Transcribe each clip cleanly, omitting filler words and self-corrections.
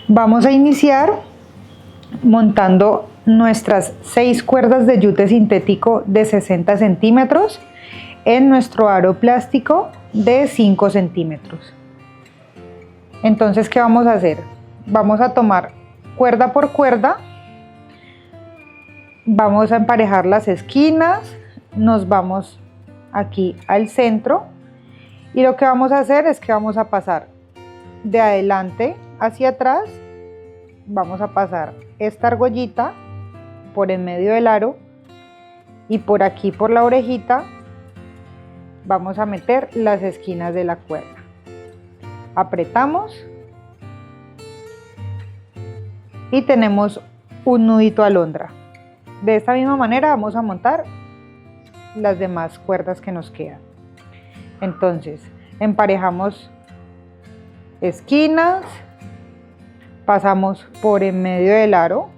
Vamos a iniciar montando nuestras 6 cuerdas de yute sintético de 60 centímetros en nuestro aro plástico de 5 centímetros. Entonces, ¿qué vamos a hacer? Vamos a tomar cuerda por cuerda, vamos a emparejar las esquinas, nos vamos aquí al centro y lo que vamos a hacer es que vamos a pasar de adelante hacia atrás, vamos a pasar esta argollita por en medio del aro y por aquí por la orejita vamos a meter las esquinas de la cuerda. Apretamos y tenemos un nudito alondra. De esta misma manera vamos a montar las demás cuerdas que nos quedan. Entonces emparejamos esquinas, pasamos por en medio del aro,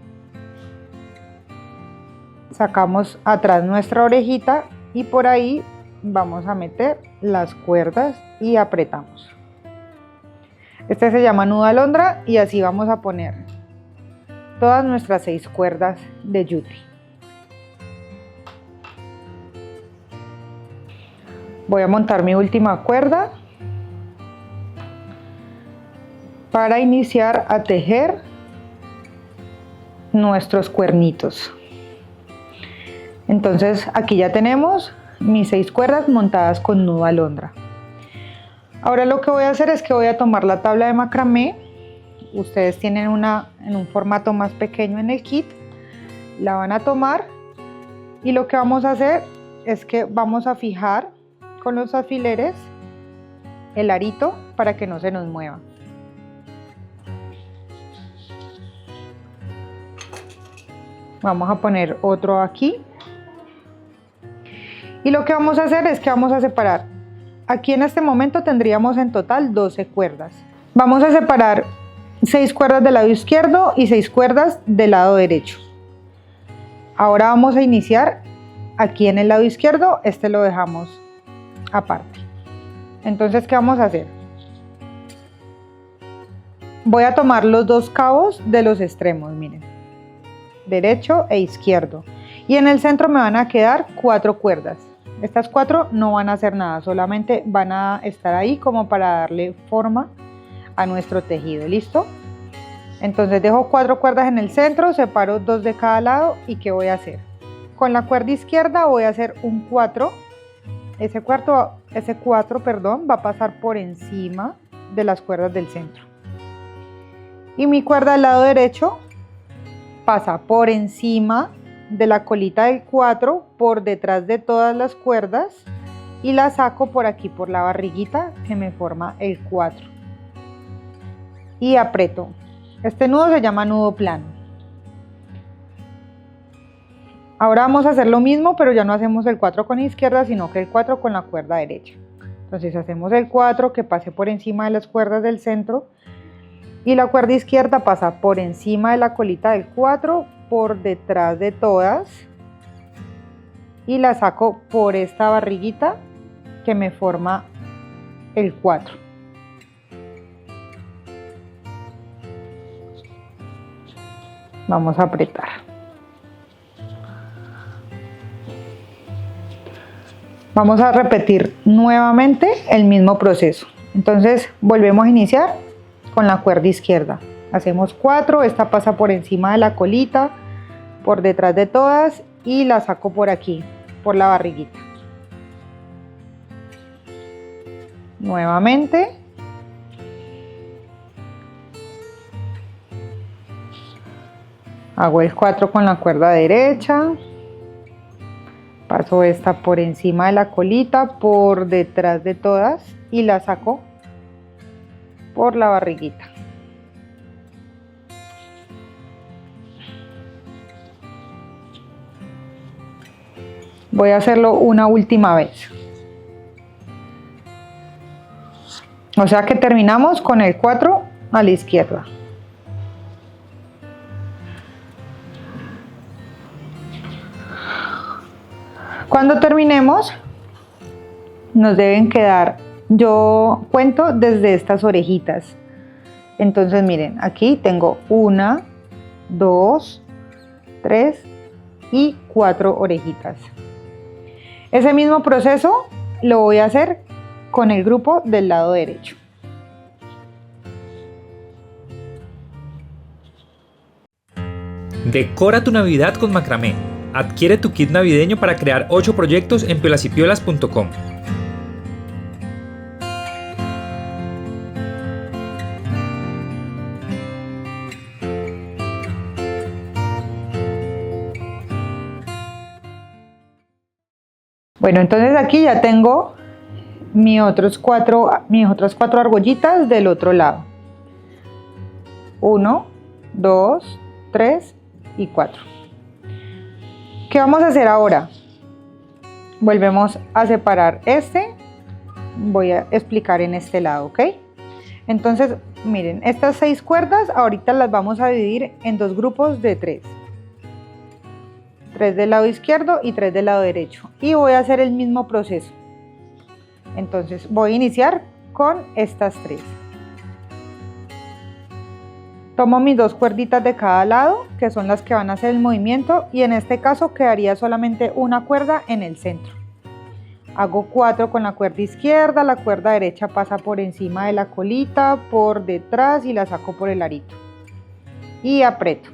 sacamos atrás nuestra orejita y por ahí vamos a meter las cuerdas y apretamos. Este se llama nudo alondra y así vamos a poner todas nuestras 6 cuerdas de yute. Voy a montar mi última cuerda para iniciar a tejer nuestros cuernitos. Entonces aquí ya tenemos mis 6 cuerdas montadas con nudo alondra. Ahora lo que voy a hacer es que voy a tomar la tabla de macramé. Ustedes tienen una en un formato más pequeño en el kit, la van a tomar y lo que vamos a hacer es que vamos a fijar con los alfileres el arito para que no se nos mueva. Vamos a poner otro aquí y lo que vamos a hacer es que vamos a separar. Aquí en este momento tendríamos en total 12 cuerdas. Vamos a separar 6 cuerdas del lado izquierdo y 6 cuerdas del lado derecho. Ahora vamos a iniciar aquí en el lado izquierdo, este lo dejamos aparte. Entonces, ¿qué vamos a hacer? Voy a tomar los 2 cabos de los extremos, miren, derecho e izquierdo, y en el centro me van a quedar 4 cuerdas. Estas 4 no van a hacer nada, solamente van a estar ahí como para darle forma a nuestro tejido. ¿Listo? Entonces dejo 4 cuerdas en el centro, separo 2 de cada lado y ¿qué voy a hacer? Con la cuerda izquierda voy a hacer un 4. Ese 4 va a pasar por encima de las cuerdas del centro. Y mi cuerda del lado derecho pasa por encima de la colita del 4, por detrás de todas las cuerdas y la saco por aquí por la barriguita que me forma el 4 y aprieto. Este nudo se llama nudo plano. Ahora vamos a hacer lo mismo, pero ya no hacemos el 4 con la izquierda, sino que el 4 con la cuerda derecha. Entonces hacemos el 4 que pase por encima de las cuerdas del centro y la cuerda izquierda pasa por encima de la colita del 4, por detrás de todas y la saco por esta barriguita que me forma el 4. Vamos a apretar. Vamos a repetir nuevamente el mismo proceso. Entonces volvemos a iniciar con la cuerda izquierda. Hacemos 4, esta pasa por encima de la colita, por detrás de todas y la saco por aquí, por la barriguita. Nuevamente. Hago el 4 con la cuerda derecha. Paso esta por encima de la colita, por detrás de todas y la saco por la barriguita. Voy a hacerlo una última vez. O sea que terminamos con el 4 a la izquierda. Cuando terminemos, nos deben quedar, yo cuento desde estas orejitas. Entonces miren, aquí tengo 1, 2, 3 y 4 orejitas. Ese mismo proceso lo voy a hacer con el grupo del lado derecho. Decora tu Navidad con macramé. Adquiere tu kit navideño para crear 8 proyectos en piolasipiolas.com. Bueno, entonces aquí ya tengo mis otras cuatro argollitas del otro lado. 1, 2, 3 y 4. ¿Qué vamos a hacer ahora? Volvemos a separar este. Voy a explicar en este lado, ¿ok? Entonces, miren, estas 6 cuerdas ahorita las vamos a dividir en 2 grupos de 3. 3 del lado izquierdo y 3 del lado derecho. Y voy a hacer el mismo proceso. Entonces, voy a iniciar con estas 3. Tomo mis 2 cuerditas de cada lado, que son las que van a hacer el movimiento, y en este caso quedaría solamente una cuerda en el centro. Hago 4 con la cuerda izquierda, la cuerda derecha pasa por encima de la colita, por detrás y la saco por el arito. Y aprieto.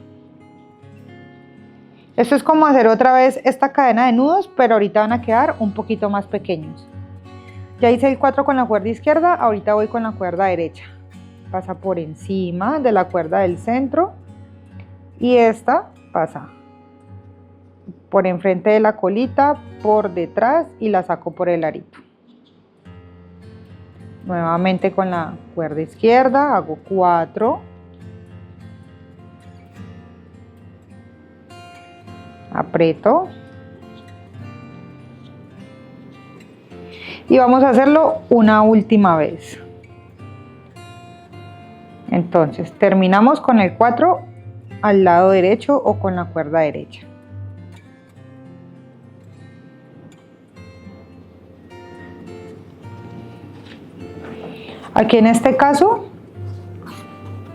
Esto es como hacer otra vez esta cadena de nudos, pero ahorita van a quedar un poquito más pequeños. Ya hice el 4 con la cuerda izquierda, ahorita voy con la cuerda derecha. Pasa por encima de la cuerda del centro y esta pasa por enfrente de la colita, por detrás y la saco por el arito. Nuevamente con la cuerda izquierda hago 4, aprieto y vamos a hacerlo una última vez. Entonces terminamos con el 4 al lado derecho o con la cuerda derecha. Aquí en este caso,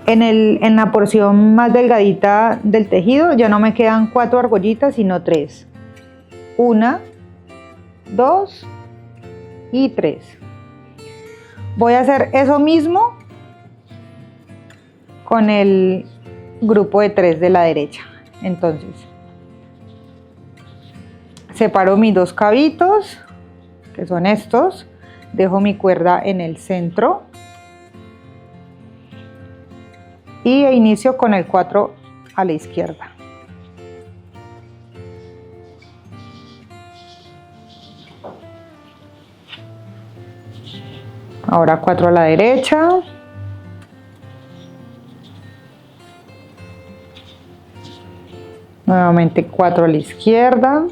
en la porción más delgadita del tejido ya no me quedan 4 argollitas sino 3. 1, 2 y 3. Voy a hacer eso mismo con el grupo de 3 de la derecha. Entonces separo mis 2 cabitos, que son estos, dejo mi cuerda en el centro y inicio con el 4 a la izquierda. Ahora 4 a la derecha. Nuevamente 4 a la izquierda.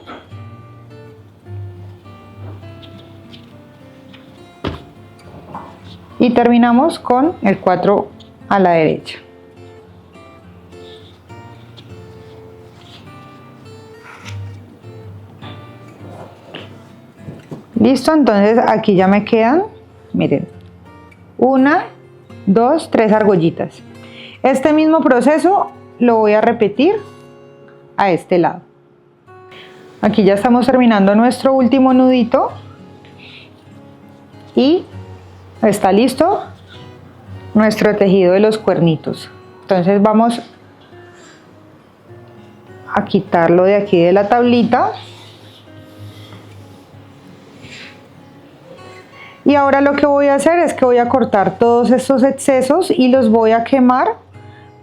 Y terminamos con el 4 a la derecha. Listo, entonces aquí ya me quedan, miren, 1, 2, 3 argollitas. Este mismo proceso lo voy a repetir a este lado. Aquí ya estamos terminando nuestro último nudito y está listo nuestro tejido de los cuernitos. Entonces vamos a quitarlo de aquí de la tablita. Y ahora lo que voy a hacer es que voy a cortar todos estos excesos y los voy a quemar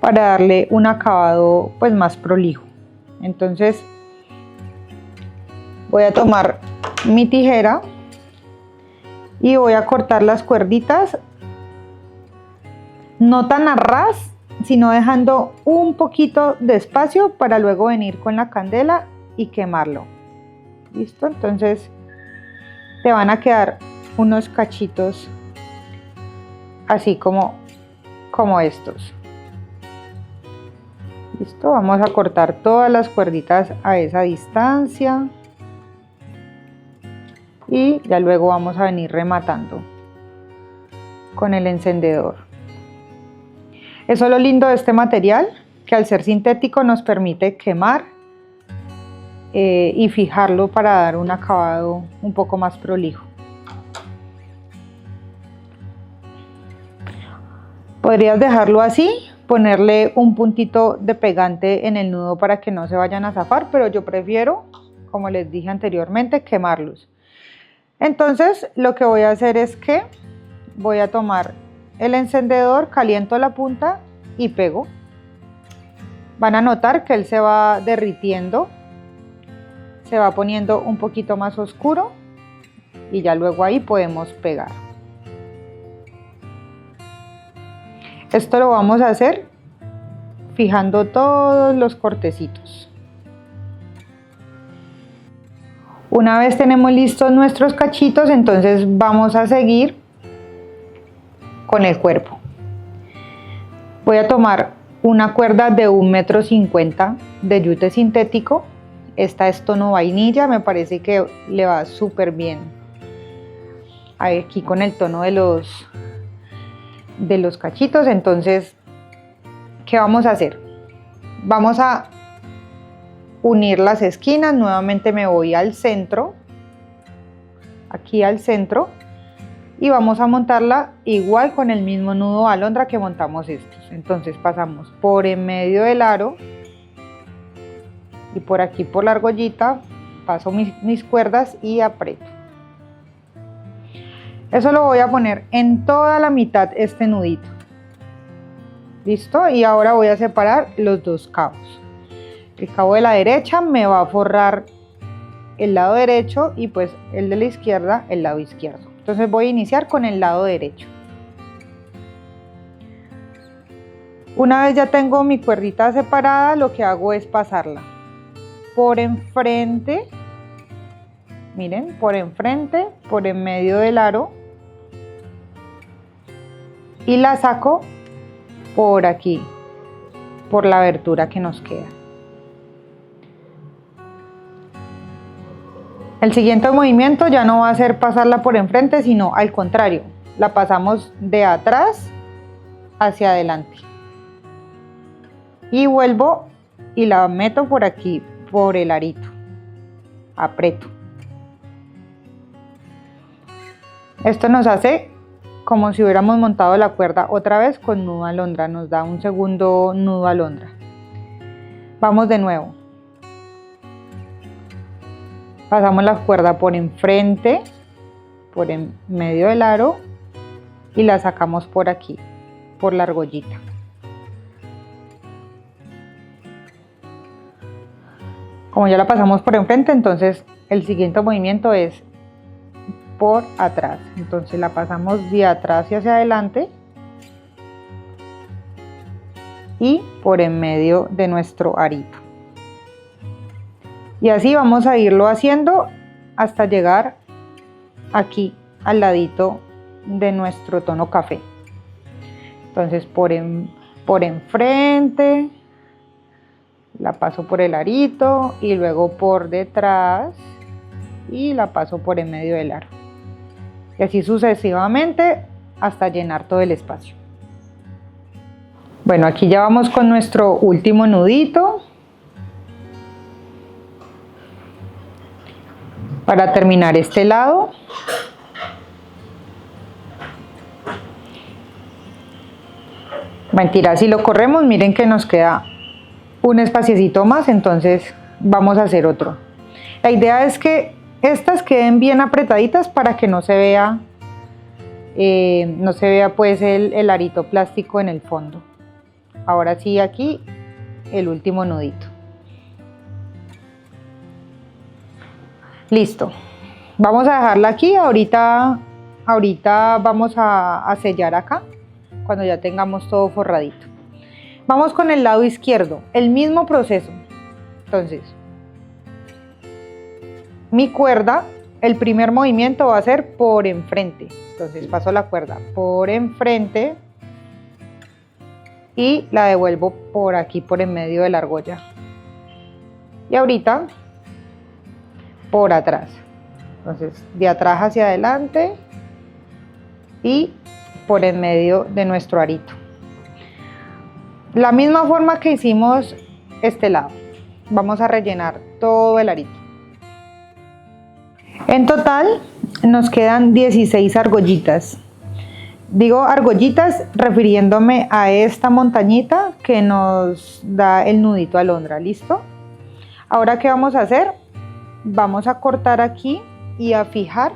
para darle un acabado pues más prolijo. Entonces voy a tomar mi tijera y voy a cortar las cuerditas, no tan a ras, sino dejando un poquito de espacio para luego venir con la candela y quemarlo. ¿Listo? Entonces te van a quedar unos cachitos así como estos. Listo, vamos a cortar todas las cuerditas a esa distancia y ya luego vamos a venir rematando con el encendedor. Eso es lo lindo de este material, que al ser sintético nos permite quemar y fijarlo para dar un acabado un poco más prolijo. Podrías dejarlo así, ponerle un puntito de pegante en el nudo para que no se vayan a zafar, pero yo prefiero, como les dije anteriormente, quemarlos. Entonces lo que voy a hacer es que voy a tomar el encendedor, caliento la punta y pego. Van a notar que él se va derritiendo, se va poniendo un poquito más oscuro y ya luego ahí podemos pegar. Esto lo vamos a hacer fijando todos los cortecitos. Una vez tenemos listos nuestros cachitos, entonces vamos a seguir con el cuerpo. Voy a tomar una cuerda de 1,50 m de yute sintético. Esta es tono vainilla, me parece que le va súper bien aquí con el tono de los cachitos. Entonces, ¿qué vamos a hacer? Vamos a unir las esquinas. Nuevamente me voy al centro, aquí al centro, y vamos a montarla igual con el mismo nudo alondra que montamos estos. Entonces pasamos por en medio del aro y por aquí por la argollita paso mis cuerdas y aprieto. Eso lo voy a poner en toda la mitad, este nudito. ¿Listo? Y ahora voy a separar los dos cabos. El cabo de la derecha me va a forrar el lado derecho y pues el de la izquierda el lado izquierdo. Entonces voy a iniciar con el lado derecho. Una vez ya tengo mi cuerdita separada, lo que hago es pasarla por enfrente, miren, por enfrente, por en medio del aro, y la saco por aquí, por la abertura que nos queda. El siguiente movimiento ya no va a ser pasarla por enfrente, sino al contrario, la pasamos de atrás hacia adelante. Y vuelvo y la meto por aquí, por el arito, aprieto. Esto nos hace como si hubiéramos montado la cuerda otra vez con nudo alondra, nos da un segundo nudo alondra. Vamos de nuevo. Pasamos la cuerda por enfrente, por en medio del aro y la sacamos por aquí, por la argollita. Como ya la pasamos por enfrente, entonces el siguiente movimiento es por atrás. Entonces la pasamos de atrás hacia adelante y por en medio de nuestro arito. Y así vamos a irlo haciendo hasta llegar aquí al ladito de nuestro tono café. Entonces por enfrente, la paso por el arito y luego por detrás y la paso por en medio del aro. Y así sucesivamente hasta llenar todo el espacio. Bueno, aquí ya vamos con nuestro último nudito. Para terminar este lado, mentira, si lo corremos, miren que nos queda un espaciecito más, entonces vamos a hacer otro. La idea es que estas queden bien apretaditas para que no se vea pues el arito plástico en el fondo. Ahora sí, aquí el último nudito. Listo, vamos a dejarla aquí. Ahorita vamos a sellar acá cuando ya tengamos todo forradito. Vamos con el lado izquierdo, el mismo proceso. Entonces, mi cuerda, el primer movimiento va a ser por enfrente. Entonces paso la cuerda por enfrente y la devuelvo por aquí, por en medio de la argolla. Y ahorita por atrás. Entonces, de atrás hacia adelante y por en medio de nuestro arito. La misma forma que hicimos este lado. Vamos a rellenar todo el arito. En total nos quedan 16 argollitas. Digo argollitas refiriéndome a esta montañita que nos da el nudito alondra, ¿listo? Ahora, ¿qué vamos a hacer? Vamos a cortar aquí y a fijar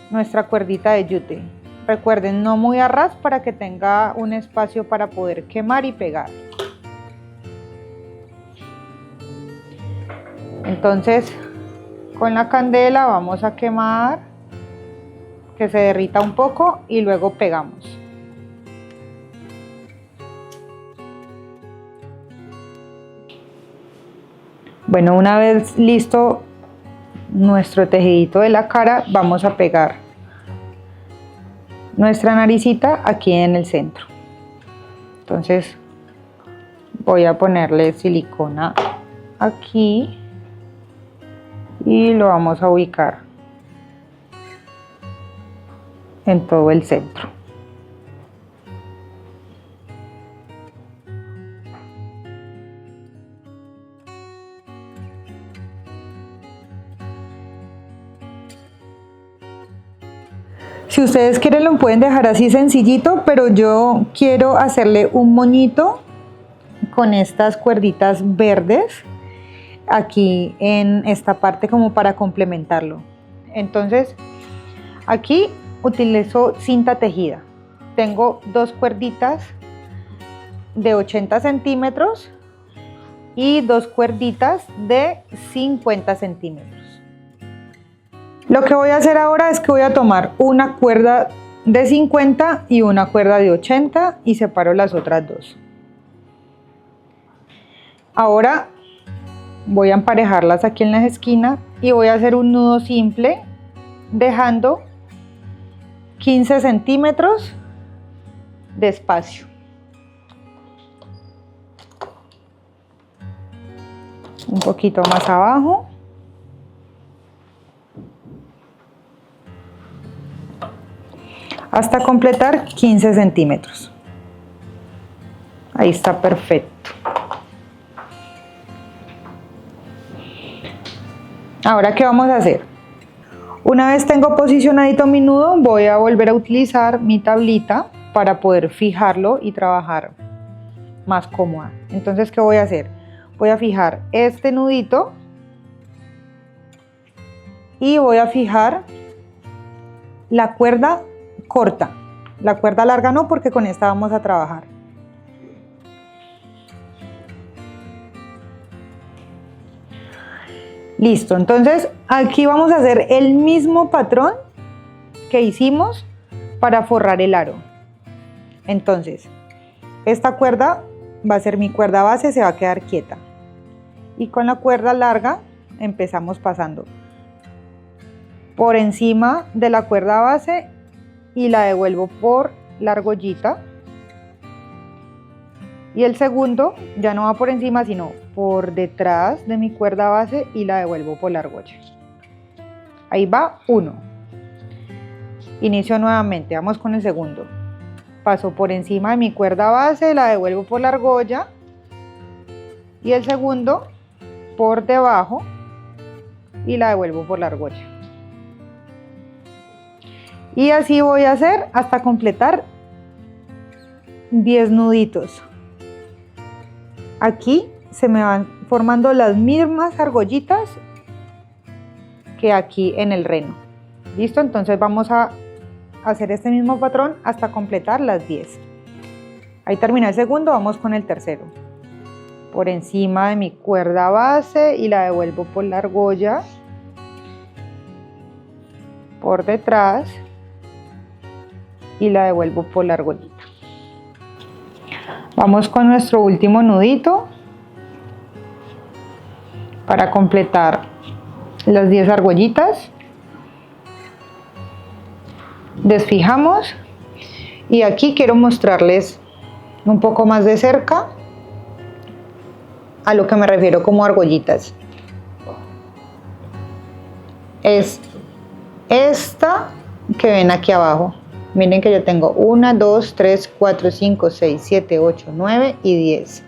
nuestra cuerdita de yute. Recuerden, no muy a ras para que tenga un espacio para poder quemar y pegar. Entonces, con la candela vamos a quemar, que se derrita un poco y luego pegamos. Bueno, una vez listo nuestro tejidito de la cara, vamos a pegar nuestra naricita aquí en el centro. Entonces voy a ponerle silicona aquí y lo vamos a ubicar en todo el centro. Si ustedes quieren lo pueden dejar así sencillito, pero yo quiero hacerle un moñito con estas cuerditas verdes aquí en esta parte como para complementarlo. Entonces aquí utilizo cinta tejida. Tengo dos cuerditas de 80 centímetros y dos cuerditas de 50 centímetros. Lo que voy a hacer ahora es que voy a tomar una cuerda de 50 y una cuerda de 80 y separo las otras dos. Ahora voy a emparejarlas aquí en las esquinas y voy a hacer un nudo simple dejando 15 centímetros de espacio. Un poquito más abajo. Hasta completar 15 centímetros. Ahí está perfecto. Ahora, ¿qué vamos a hacer? Una vez tengo posicionadito mi nudo, voy a volver a utilizar mi tablita para poder fijarlo y trabajar más cómoda. Entonces, ¿qué voy a hacer? Voy a fijar este nudito y voy a fijar la cuerda corta. La cuerda larga no, porque con esta vamos a trabajar. Listo, entonces aquí vamos a hacer el mismo patrón que hicimos para forrar el aro. Entonces, esta cuerda va a ser mi cuerda base, se va a quedar quieta. Y con la cuerda larga empezamos pasando por encima de la cuerda base y la devuelvo por la argollita. Y el segundo ya no va por encima, sino por detrás de mi cuerda base y la devuelvo por la argolla. Ahí va uno. Inicio nuevamente, vamos con el segundo. Paso por encima de mi cuerda base, la devuelvo por la argolla. Y el segundo por debajo y la devuelvo por la argolla. Y así voy a hacer hasta completar 10 nuditos. Aquí se me van formando las mismas argollitas que aquí en el reno. ¿Listo? Entonces vamos a hacer este mismo patrón hasta completar las 10. Ahí termina el segundo, vamos con el tercero. Por encima de mi cuerda base y la devuelvo por la argolla. Por detrás y la devuelvo por la argollita. Vamos con nuestro último nudito para completar las 10 argollitas. Desfijamos y aquí quiero mostrarles un poco más de cerca a lo que me refiero como argollitas. Es esta que ven aquí abajo. Miren que yo tengo 1, 2, 3, 4, 5, 6, 7, 8, 9 y 10.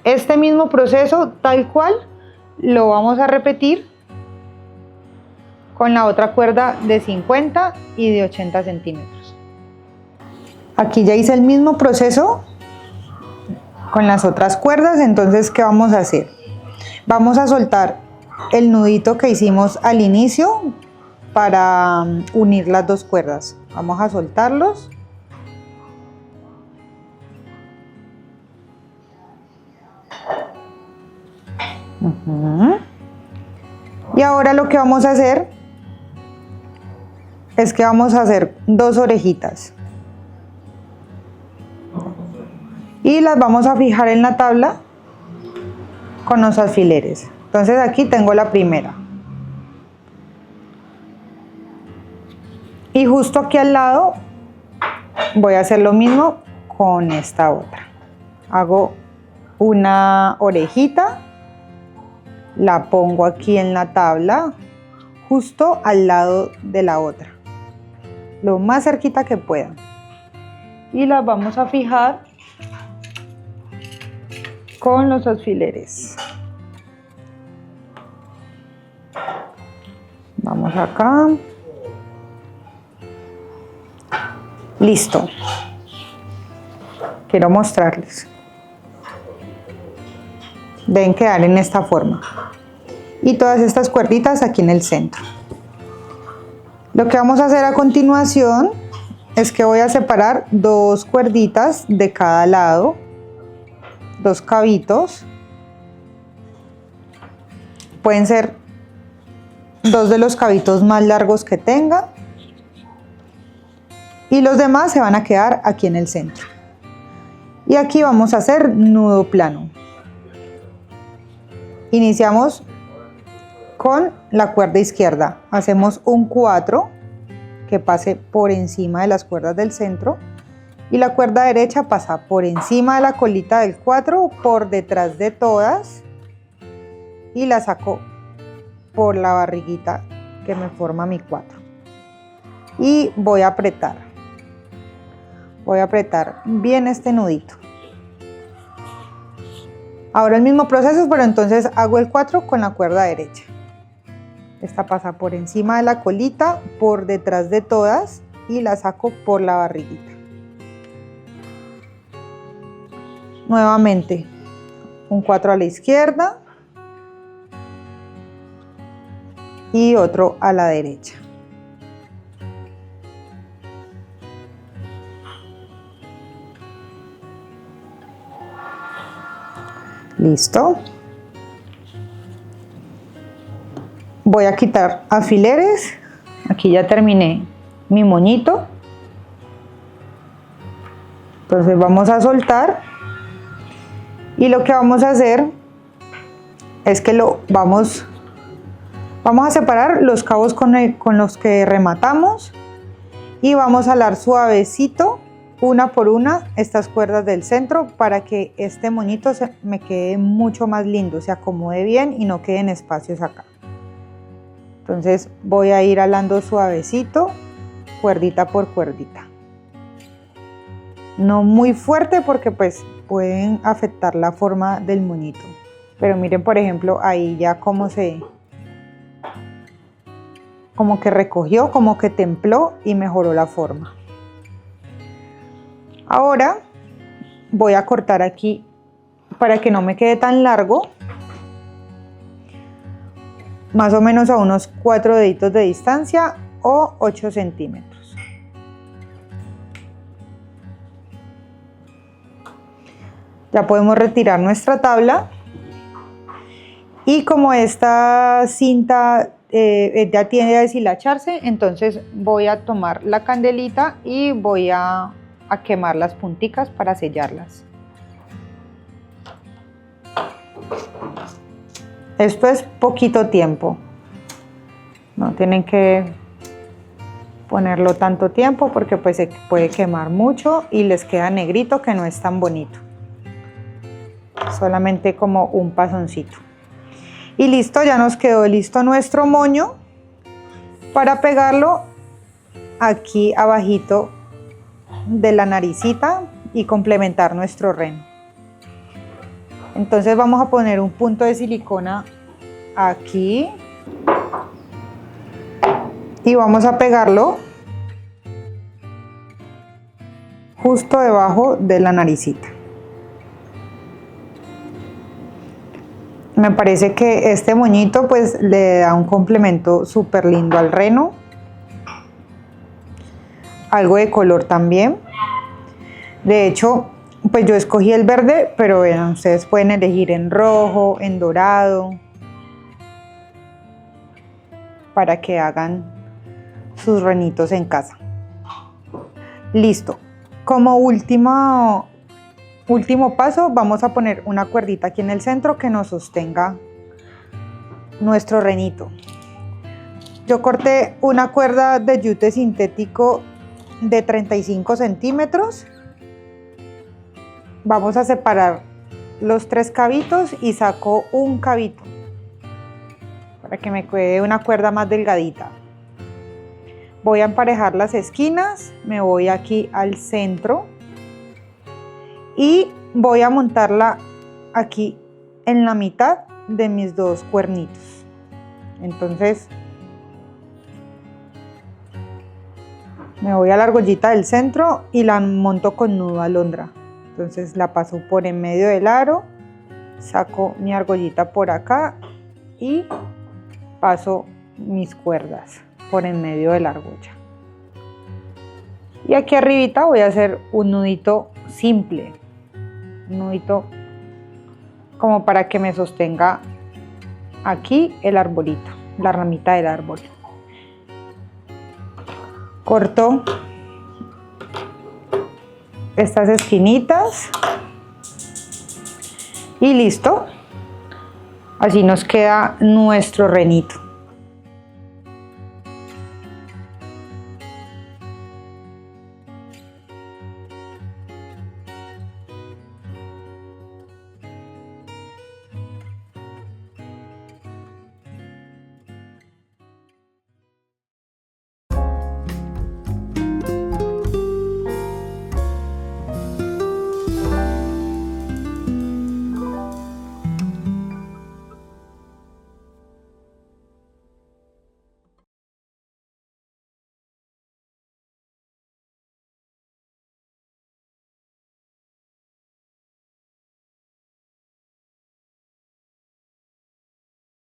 Este mismo proceso, tal cual, lo vamos a repetir con la otra cuerda de 50 y de 80 centímetros. Aquí ya hice el mismo proceso con las otras cuerdas, entonces ¿qué vamos a hacer? Vamos a soltar el nudito que hicimos al inicio para unir las dos cuerdas. Vamos a soltarlos. Y ahora lo que vamos a hacer es que vamos a hacer dos orejitas y las vamos a fijar en la tabla con los alfileres. Entonces aquí tengo la primera y justo aquí al lado voy a hacer lo mismo con esta otra. Hago una orejita, la pongo aquí en la tabla justo al lado de la otra, lo más cerquita que pueda, y las vamos a fijar con los alfileres. Vamos acá. Listo. Quiero mostrarles. Deben quedar en esta forma. Y todas estas cuerditas aquí en el centro. Lo que vamos a hacer a continuación es que voy a separar dos cuerditas de cada lado, dos cabitos. Pueden ser dos de los cabitos más largos que tenga. Y los demás se van a quedar aquí en el centro. Y aquí vamos a hacer nudo plano. Iniciamos con la cuerda izquierda. Hacemos un 4 que pase por encima de las cuerdas del centro. Y la cuerda derecha pasa por encima de la colita del 4, por detrás de todas. Y la saco por la barriguita que me forma mi 4. Y voy a apretar. Voy a apretar bien este nudito. Ahora el mismo proceso, pero entonces hago el 4 con la cuerda derecha. Esta pasa por encima de la colita, por detrás de todas y la saco por la barriguita. Nuevamente, un 4 a la izquierda y otro a la derecha. Listo. Voy a quitar alfileres. Aquí ya terminé mi moñito. Entonces vamos a soltar. Y lo que vamos a hacer es que vamos a separar los cabos con los que rematamos. Y vamos a alar suavecito, una por una, estas cuerdas del centro para que este moñito me quede mucho más lindo, se acomode bien y no queden espacios acá. Entonces voy a ir alando suavecito, cuerdita por cuerdita. No muy fuerte porque pues pueden afectar la forma del moñito. Pero miren, por ejemplo, ahí ya como que recogió, como que templó y mejoró la forma. Ahora voy a cortar aquí para que no me quede tan largo, más o menos a unos 4 deditos de distancia o 8 centímetros. Ya podemos retirar nuestra tabla y como esta cinta ya tiende a deshilacharse, entonces voy a tomar la candelita y voy a quemar las punticas para sellarlas. Esto es poquito tiempo, no tienen que ponerlo tanto tiempo porque pues se puede quemar mucho y les queda negrito que no es tan bonito. Solamente como un pasoncito. Y listo, ya nos quedó listo nuestro moño para pegarlo aquí abajito de la naricita y complementar nuestro reno. Entonces vamos a poner un punto de silicona aquí y vamos a pegarlo justo debajo de la naricita. Me parece que este moñito pues le da un complemento súper lindo al reno. Algo de color también. De hecho, pues yo escogí el verde, pero bueno, ustedes pueden elegir en rojo, en dorado, para que hagan sus renitos en casa. Listo. Como último paso, vamos a poner una cuerdita aquí en el centro que nos sostenga nuestro renito. Yo corté una cuerda de yute sintético de 35 centímetros. Vamos a separar los 3 cabitos y saco un cabito para que me quede una cuerda más delgadita. Voy a emparejar las esquinas, me voy aquí al centro y voy a montarla aquí en la mitad de mis 2 cuernitos. Entonces me voy a la argollita del centro y la monto con nudo alondra. Entonces la paso por en medio del aro, saco mi argollita por acá y paso mis cuerdas por en medio de la argolla. Y aquí arribita voy a hacer un nudito simple, un nudito como para que me sostenga aquí el arbolito, la ramita del árbol. Corto estas esquinitas y listo. Así nos queda nuestro renito.